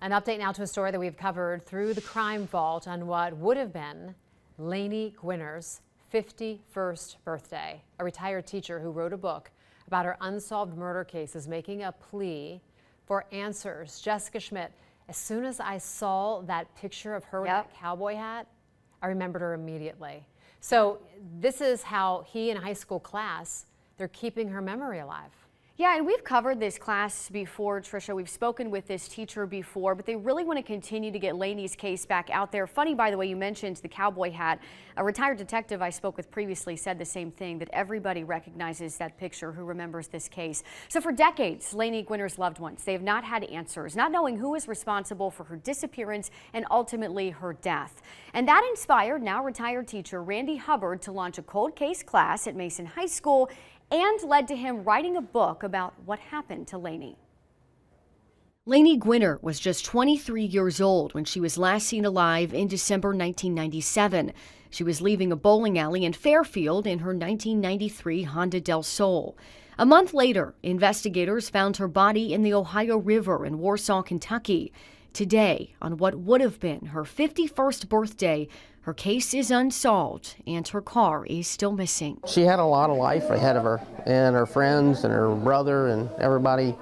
An update now to a story that we've covered through the crime vault on what would have been Laney Gwinner's 51st birthday. A retired teacher who wrote a book about her unsolved murder case is making a plea for answers. Jessica Schmidt, as soon as I saw that picture of her with that cowboy hat, I remembered her immediately. So this is how he and a high school class, they're keeping her memory alive. Yeah, and we've covered this class before, Tricia. We've spoken with this teacher before, but they really want to continue to get Laney's case back out there. Funny, by the way, you mentioned the cowboy hat. A retired detective I spoke with previously said the same thing, that everybody recognizes that picture who remembers this case. So for decades, Laney Gwinner's loved ones, they have not had answers, not knowing who is responsible for her disappearance and ultimately her death. And that inspired now retired teacher Randy Hubbard to launch a cold case class at Mason High School, and led to him writing a book about what happened to Laney. Laney Gwinner was just 23 years old when she was last seen alive in December 1997. She was leaving a bowling alley in Fairfield in her 1993 Honda Del Sol. A month later, investigators found her body in the Ohio River in Warsaw, Kentucky. Today, on what would have been her 51st birthday, her case is unsolved and her car is still missing. She had a lot of life ahead of her, and her friends and her brother and everybody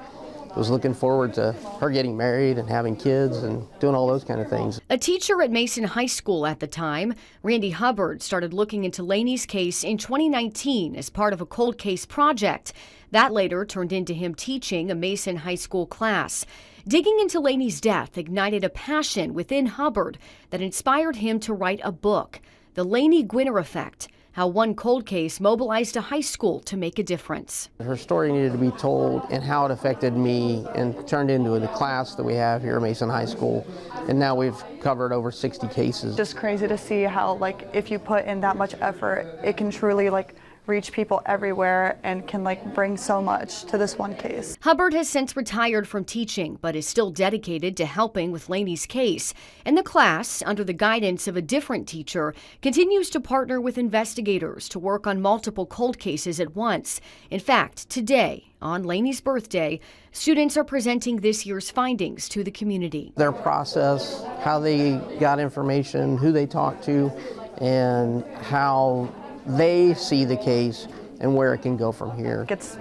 was looking forward to her getting married and having kids and doing all those kind of things. A teacher at Mason High School at the time, Randy Hubbard started looking into Laney's case in 2019 as part of a cold case project. That later turned into him teaching a Mason High School class. Digging into Laney's death ignited a passion within Hubbard that inspired him to write a book, The Laney Gwinner Effect, how one cold case mobilized a high school to make a difference. Her story needed to be told and how it affected me, and turned into the class that we have here at Mason High School. And now we've covered over 60 cases. Just crazy to see how, like, if you put in that much effort, it can truly, like, reach people everywhere and can bring so much to this one case. Hubbard has since retired from teaching, but is still dedicated to helping with Laney's case. And the class, under the guidance of a different teacher, continues to partner with investigators to work on multiple cold cases at once. In fact, today, on Laney's birthday, students are presenting this year's findings to the community. Their process, how they got information, who they talked to, and how they see the case and where it can go from here. It's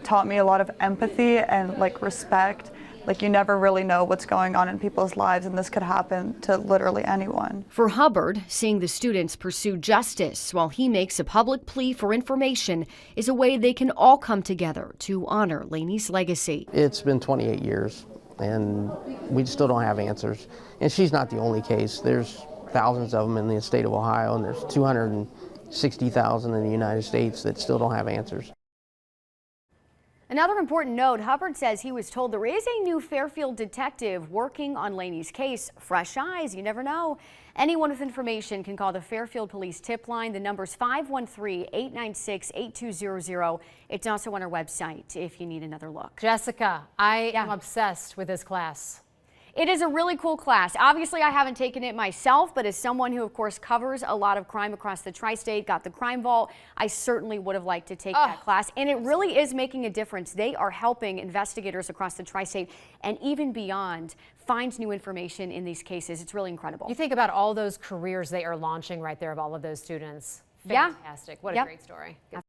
taught me a lot of empathy and respect. You never really know what's going on in people's lives, and this could happen to literally anyone. For Hubbard, seeing the students pursue justice while he makes a public plea for information is a way they can all come together to honor Laney's legacy. It's been 28 years and we still don't have answers. And she's not the only case. There's thousands of them in the state of Ohio, and there's 260,000 in the United States that still don't have answers. Another important note, Hubbard says he was told there is a new Fairfield detective working on Laney's case. Fresh eyes, you never know. Anyone with information can call the Fairfield Police tip line. The number's 513-896-8200. It's also on our website if you need another look. Jessica, I am obsessed with this class. It is a really cool class. Obviously, I haven't taken it myself, but as someone who, of course, covers a lot of crime across the tri-state, got the crime vault, I certainly would have liked to take that class. And it really is making a difference. They are helping investigators across the tri-state and even beyond find new information in these cases. It's really incredible. You think about all those careers they are launching right there of all of those students. Fantastic. What a great story.